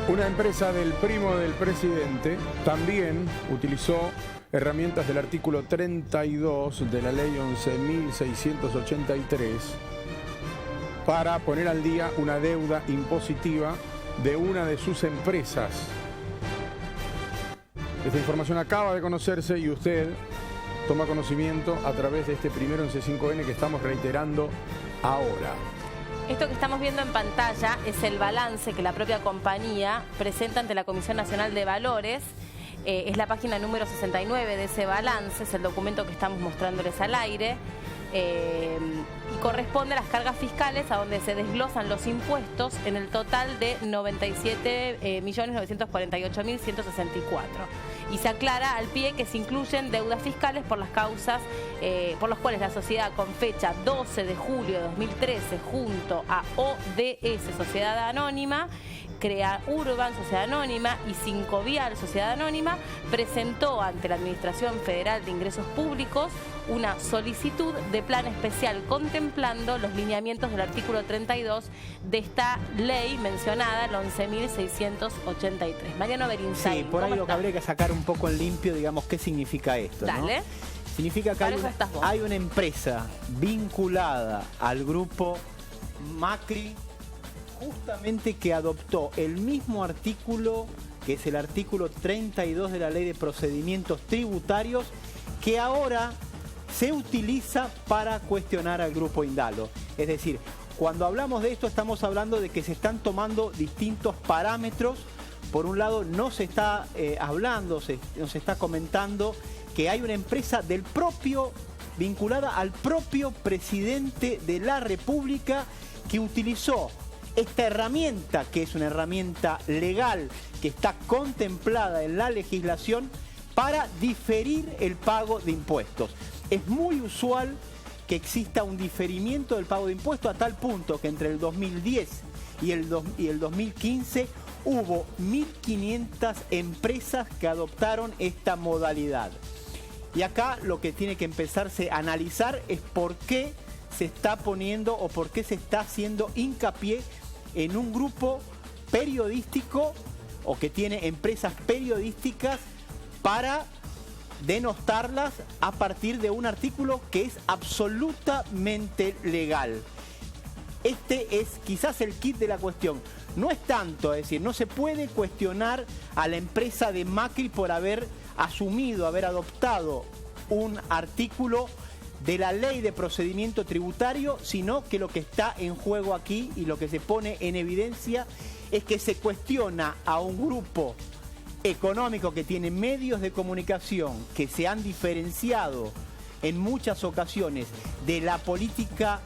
Una empresa del primo del presidente también utilizó herramientas del artículo 32 de la ley 11.683 para poner al día una deuda impositiva de una de sus empresas. Esta información acaba de conocerse y usted toma conocimiento a través de este primero en C5N que estamos reiterando ahora. Esto que estamos viendo en pantalla es el balance que la propia compañía presenta ante la Comisión Nacional de Valores. Es la página número 69 de ese balance, es el documento que estamos mostrándoles al aire. Y corresponde a las cargas fiscales, a donde se desglosan los impuestos en el total de 97.948.164. Y se aclara al pie que se incluyen deudas fiscales por las causas por las cuales la sociedad con fecha 12 de julio de 2013 junto a ODS Sociedad Anónima, Crea Urban Sociedad Anónima y Cinco Vial Sociedad Anónima presentó ante la Administración Federal de Ingresos Públicos una solicitud de plan especial contemplando los lineamientos del artículo 32 de esta ley mencionada, el 11.683. Mariano Berinzain. Sí, por ahí lo que habría que sacar un poco en limpio, digamos, qué significa esto, ¿no? Dale. Significa que hay una empresa vinculada al grupo Macri, justamente que adoptó el mismo artículo, que es el artículo 32 de la Ley de Procedimientos Tributarios, que ahora se utiliza para cuestionar al grupo Indalo. Es decir, cuando hablamos de esto estamos hablando de que se están tomando distintos parámetros. Por un lado no se está hablando, no se está comentando que hay una empresa del propio, vinculada al propio presidente de la República, que utilizó esta herramienta, que es una herramienta legal que está contemplada en la legislación, para diferir el pago de impuestos. Es muy usual que exista un diferimiento del pago de impuestos, a tal punto que entre el 2010 y el 2015 hubo 1.500 empresas que adoptaron esta modalidad. Y acá lo que tiene que empezarse a analizar es por qué se está poniendo o por qué se está haciendo hincapié en un grupo periodístico o que tiene empresas periodísticas para denostarlas a partir de un artículo que es absolutamente legal. Este es quizás el kit de la cuestión. No es tanto, es decir, no se puede cuestionar a la empresa de Macri por haber asumido, haber adoptado un artículo de la Ley de Procedimiento Tributario, sino que lo que está en juego aquí y lo que se pone en evidencia es que se cuestiona a un grupo económico que tiene medios de comunicación que se han diferenciado en muchas ocasiones de la política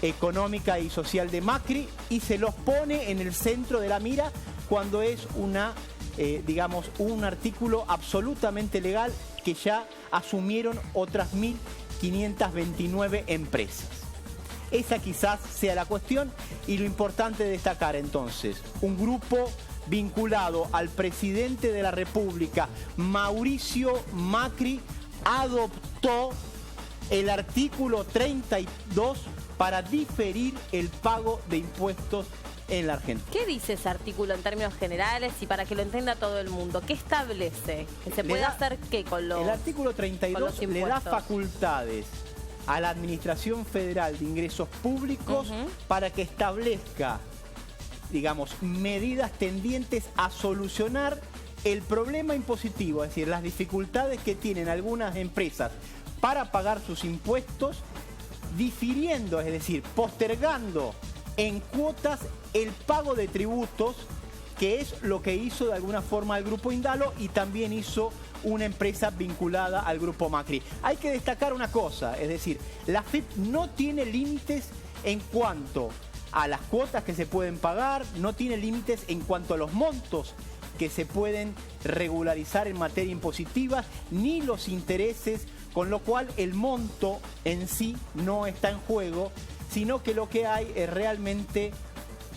económica y social de Macri, y se los pone en el centro de la mira cuando es digamos, un artículo absolutamente legal que ya asumieron otras 1.529 empresas. Esa quizás sea la cuestión, y lo importante de destacar entonces, un grupo vinculado al presidente de la República, Mauricio Macri, adoptó el artículo 32 para diferir el pago de impuestos en la Argentina. ¿Qué dice ese artículo en términos generales y para que lo entienda todo el mundo? ¿Qué establece? ¿Que se puede hacer qué con los impuestos? El artículo 32 le da facultades a la Administración Federal de Ingresos Públicos para que establezca, digamos, medidas tendientes a solucionar el problema impositivo, es decir, las dificultades que tienen algunas empresas para pagar sus impuestos, difiriendo, es decir, postergando en cuotas el pago de tributos, que es lo que hizo de alguna forma el Grupo Indalo y también hizo una empresa vinculada al Grupo Macri. Hay que destacar una cosa, es decir, la AFIP no tiene límites en cuanto a las cuotas que se pueden pagar, no tiene límites en cuanto a los montos que se pueden regularizar en materia impositiva, ni los intereses, con lo cual el monto en sí no está en juego, sino que lo que hay es realmente,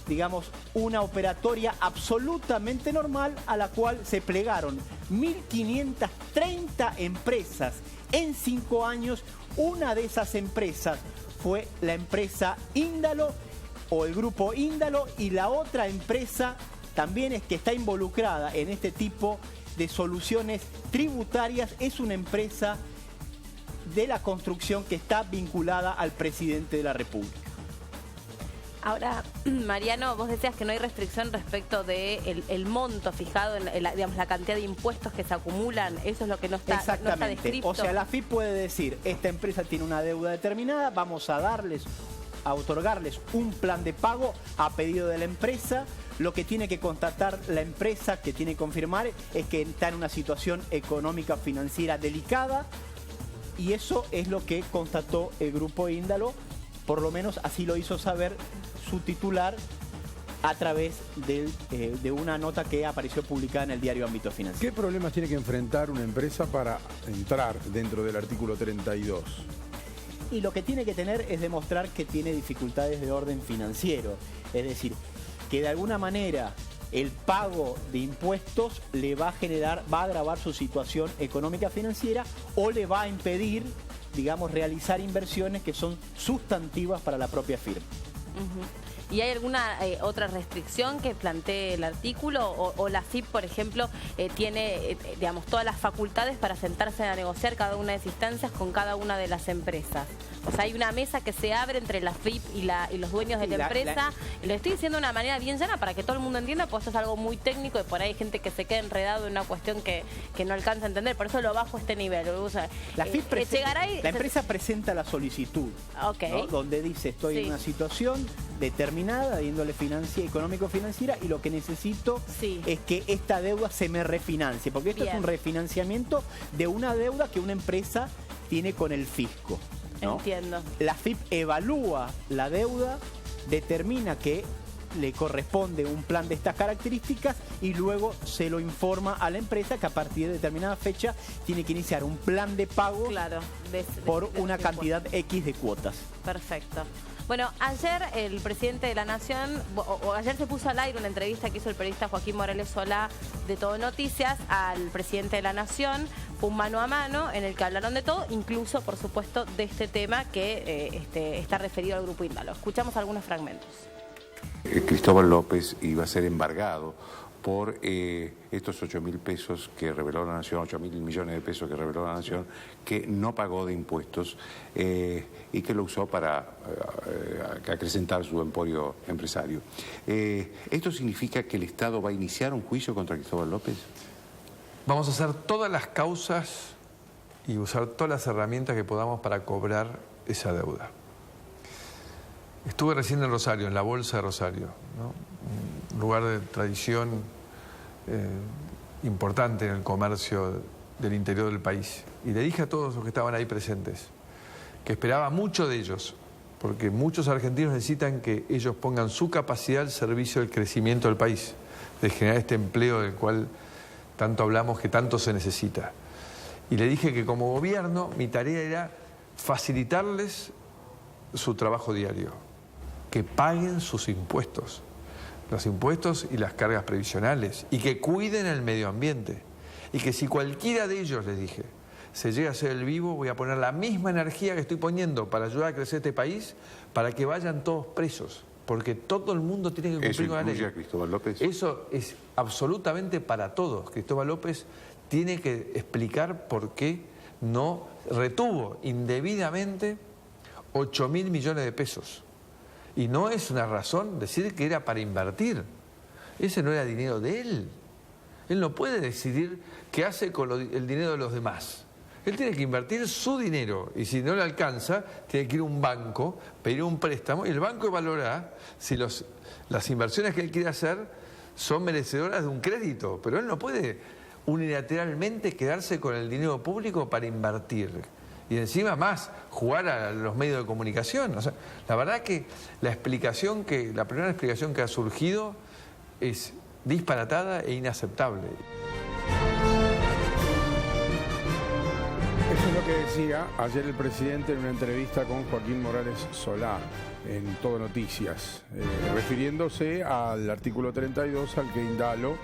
digamos, una operatoria absolutamente normal a la cual se plegaron 1.530 empresas en 5 años. Una de esas empresas fue la empresa Indalo o el grupo Indalo, y la otra empresa también es que está involucrada en este tipo de soluciones tributarias, es una empresa de la construcción que está vinculada al presidente de la República. Ahora, Mariano, vos decías que no hay restricción respecto de el monto fijado en digamos, la cantidad de impuestos que se acumulan. Eso es lo que no está descrito. O sea, la AFIP puede decir, esta empresa tiene una deuda determinada, vamos a otorgarles un plan de pago a pedido de la empresa. Lo que tiene que constatar la empresa, que tiene que confirmar, es que está en una situación económica financiera delicada, y eso es lo que constató el Grupo Índalo. Por lo menos así lo hizo saber su titular a través de una nota que apareció publicada en el diario Ámbito Financiero. ¿Qué problemas tiene que enfrentar una empresa para entrar dentro del artículo 32? Y lo que tiene que tener es demostrar que tiene dificultades de orden financiero. Es decir, que de alguna manera el pago de impuestos le va a agravar su situación económica financiera o le va a impedir, digamos, realizar inversiones que son sustantivas para la propia firma. ¿Y hay alguna otra restricción que plantee el artículo? ¿O la AFIP, por ejemplo, tiene digamos, todas las facultades para sentarse a negociar cada una de esas instancias con cada una de las empresas? O sea, hay una mesa que se abre entre la AFIP y los dueños de la empresa. Lo estoy diciendo de una manera bien llana para que todo el mundo entienda, porque esto es algo muy técnico y por ahí hay gente que se queda enredado en una cuestión que no alcanza a entender. Por eso lo bajo a este nivel. O sea, la AFIP la empresa presenta la solicitud, ¿no? Donde dice, estoy en una situación determinada de índole económico-financiera, y lo que necesito es que esta deuda se me refinancie, porque esto es un refinanciamiento de una deuda que una empresa tiene con el fisco, ¿no? Entiendo. La AFIP evalúa la deuda, determina que le corresponde un plan de estas características y luego se lo informa a la empresa que a partir de determinada fecha tiene que iniciar un plan de pago por una cantidad X de cuotas. Perfecto. Bueno, ayer el presidente de la Nación, ayer se puso al aire una entrevista que hizo el periodista Joaquín Morales Solá de Todo Noticias al presidente de la Nación. Fue un mano a mano en el que hablaron de todo, incluso, por supuesto, de este tema que está referido al Grupo Índalo. Escuchamos algunos fragmentos. Cristóbal López iba a ser embargado por estos 8.000 pesos que reveló la Nación, 8.000 millones de pesos que reveló la Nación, que no pagó de impuestos y que lo usó para acrecentar su emporio empresario. ¿Esto significa que el Estado va a iniciar un juicio contra Cristóbal López? Vamos a hacer todas las causas y usar todas las herramientas que podamos para cobrar esa deuda. Estuve recién en Rosario, en la Bolsa de Rosario, ¿no? Un lugar de tradición importante en el comercio del interior del país. Y le dije a todos los que estaban ahí presentes que esperaba mucho de ellos, porque muchos argentinos necesitan que ellos pongan su capacidad al servicio del crecimiento del país, de generar este empleo del cual tanto hablamos, que tanto se necesita. Y le dije que como gobierno mi tarea era facilitarles su trabajo diario, que paguen sus impuestos, los impuestos y las cargas previsionales, y que cuiden el medio ambiente. Y que si cualquiera de ellos, les dije, se llega a ser el vivo, voy a poner la misma energía que estoy poniendo para ayudar a crecer este país, para que vayan todos presos, porque todo el mundo tiene que cumplir con la ley. ¿Eso incluye a Cristóbal López? Eso es absolutamente para todos. Cristóbal López tiene que explicar por qué no retuvo indebidamente 8.000 millones de pesos. Y no es una razón decir que era para invertir. Ese no era dinero de él. Él no puede decidir qué hace con el dinero de los demás. Él tiene que invertir su dinero y si no le alcanza, tiene que ir a un banco, pedir un préstamo y el banco evaluará si las inversiones que él quiere hacer son merecedoras de un crédito. Pero él no puede unilateralmente quedarse con el dinero público para invertir. Y encima más, jugar a los medios de comunicación. O sea, la verdad que la primera explicación que ha surgido es disparatada e inaceptable. Eso es lo que decía ayer el presidente en una entrevista con Joaquín Morales Solá en Todo Noticias, refiriéndose al artículo 32 al que Indalo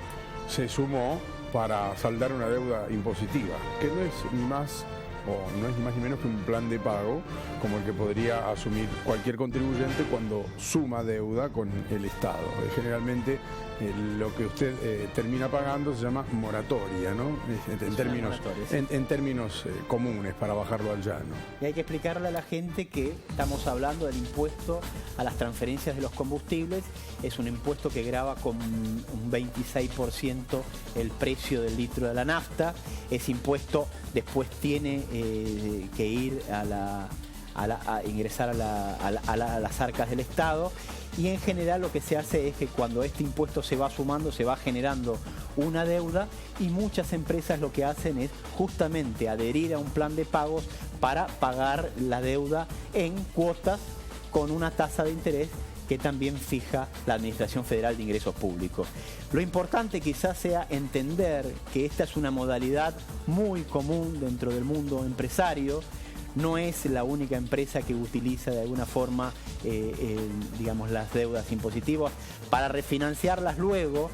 se sumó para saldar una deuda impositiva, que no es ni más o no es ni más ni menos que un plan de pago como el que podría asumir cualquier contribuyente cuando suma deuda con el Estado. Generalmente lo que usted termina pagando se llama moratoria, ¿no? En términos comunes, para bajarlo al llano. Y hay que explicarle a la gente que estamos hablando del impuesto a las transferencias de los combustibles. Es un impuesto que grava con un 26% el precio del litro de la nafta. Ese impuesto después tiene que ir a ingresar a las arcas del Estado, y en general lo que se hace es que cuando este impuesto se va sumando, se va generando una deuda, y muchas empresas lo que hacen es justamente adherir a un plan de pagos para pagar la deuda en cuotas con una tasa de interés que también fija la Administración Federal de Ingresos Públicos. Lo importante quizás sea entender que esta es una modalidad muy común dentro del mundo empresario. No es la única empresa que utiliza de alguna forma digamos, las deudas impositivas para refinanciarlas luego.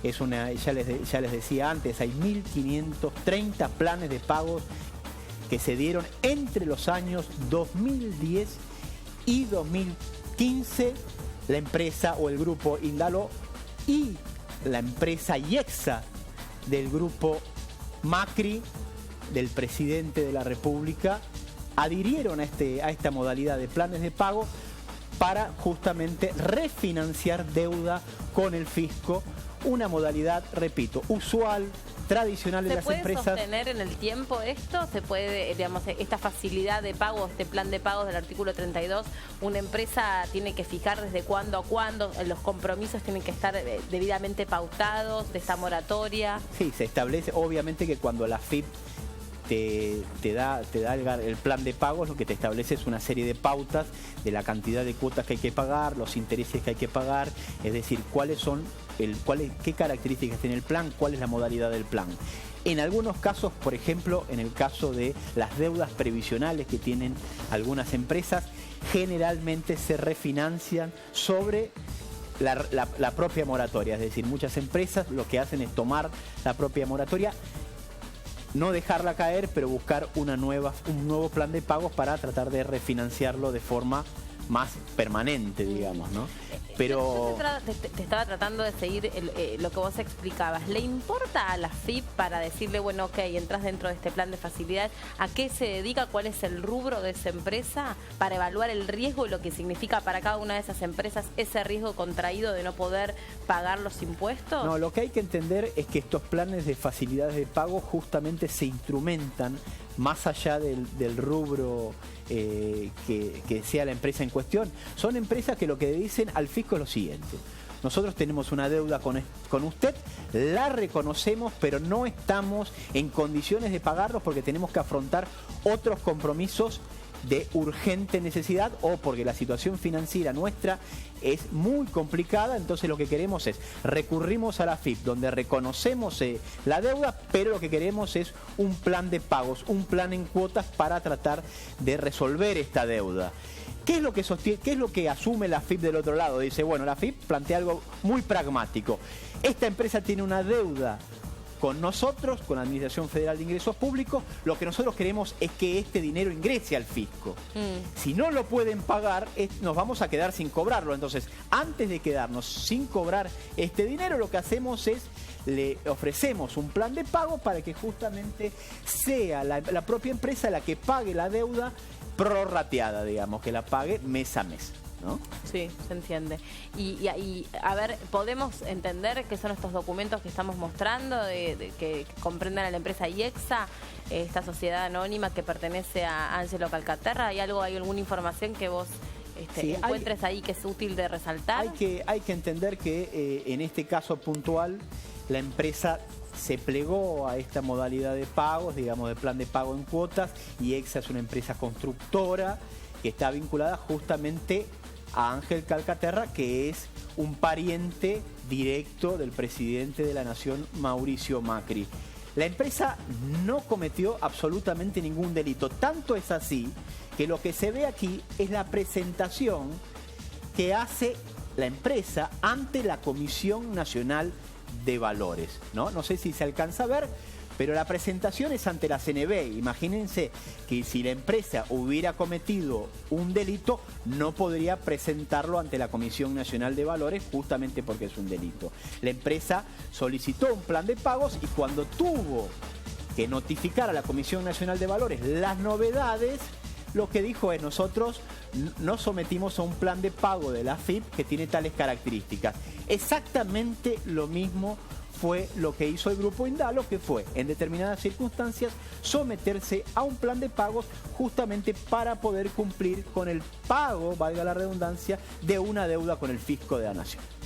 Ya les decía antes, hay 1.530 planes de pagos que se dieron entre los años 2010 y 2015. La empresa o el grupo Indalo y la empresa IEXA del grupo Macri, del presidente de la República, adhirieron a esta modalidad de planes de pago para justamente refinanciar deuda con el fisco. Una modalidad, repito, usual, tradicional en las empresas. ¿Se puede sostener en el tiempo esto? ¿Se puede, digamos, esta facilidad de pago, este plan de pagos del artículo 32, una empresa tiene que fijar desde cuándo a cuándo, los compromisos tienen que estar debidamente pautados de esta moratoria? Sí, se establece, obviamente que cuando la AFIP te da el plan de pagos, lo que te establece es una serie de pautas de la cantidad de cuotas que hay que pagar, los intereses que hay que pagar, es decir, qué características tiene el plan, cuál es la modalidad del plan. En algunos casos, por ejemplo, en el caso de las deudas previsionales que tienen algunas empresas, generalmente se refinancian sobre la propia moratoria, es decir, muchas empresas lo que hacen es tomar la propia moratoria, no dejarla caer, pero buscar un nuevo plan de pagos para tratar de refinanciarlo de forma más permanente, digamos, ¿no? Pero te estaba tratando de seguir lo que vos explicabas. ¿Le importa a la FIP para decirle, bueno, ok, entras dentro de este plan de facilidades? ¿A qué se dedica? ¿Cuál es el rubro de esa empresa? Para evaluar el riesgo y lo que significa para cada una de esas empresas ese riesgo contraído de no poder pagar los impuestos. No, lo que hay que entender es que estos planes de facilidades de pago justamente se instrumentan más allá del rubro que sea la empresa en cuestión. Son empresas que lo que dicen al fisco es lo siguiente: nosotros tenemos una deuda con usted, la reconocemos, pero no estamos en condiciones de pagarlos porque tenemos que afrontar otros compromisos de urgente necesidad o porque la situación financiera nuestra es muy complicada. Entonces lo que queremos es, recurrimos a la AFIP, donde reconocemos la deuda, pero lo que queremos es un plan de pagos, un plan en cuotas para tratar de resolver esta deuda. ¿Qué es lo que sostiene, qué es lo que asume la AFIP del otro lado? Dice, bueno, la AFIP plantea algo muy pragmático. Esta empresa tiene una deuda con nosotros, con la Administración Federal de Ingresos Públicos. Lo que nosotros queremos es que este dinero ingrese al fisco. Si no lo pueden pagar, nos vamos a quedar sin cobrarlo. Entonces, antes de quedarnos sin cobrar este dinero, lo que hacemos es, le ofrecemos un plan de pago para que justamente sea la propia empresa la que pague la deuda prorrateada, digamos, que la pague mes a mes, ¿no? Sí, se entiende. Y a ver, ¿podemos entender qué son estos documentos que estamos mostrando, que comprenden a la empresa IEXA, esta sociedad anónima que pertenece a Ángelo Calcaterra? ¿Hay alguna información que vos encuentres ahí que es útil de resaltar? Hay que entender que en este caso puntual, la empresa se plegó a esta modalidad de pagos, digamos, de plan de pago en cuotas, y IEXA es una empresa constructora que está vinculada justamente a Ángel Calcaterra, que es un pariente directo del presidente de la Nación, Mauricio Macri. La empresa no cometió absolutamente ningún delito. Tanto es así que lo que se ve aquí es la presentación que hace la empresa ante la Comisión Nacional de Valores, ¿no? No sé si se alcanza a ver, pero la presentación es ante la CNB. Imagínense que si la empresa hubiera cometido un delito, no podría presentarlo ante la Comisión Nacional de Valores, justamente porque es un delito. La empresa solicitó un plan de pagos y cuando tuvo que notificar a la Comisión Nacional de Valores las novedades, lo que dijo es: nosotros nos sometimos a un plan de pago de la AFIP que tiene tales características. Exactamente lo mismo fue lo que hizo el Grupo Indalo, que fue, en determinadas circunstancias, someterse a un plan de pagos justamente para poder cumplir con el pago, valga la redundancia, de una deuda con el fisco de la Nación.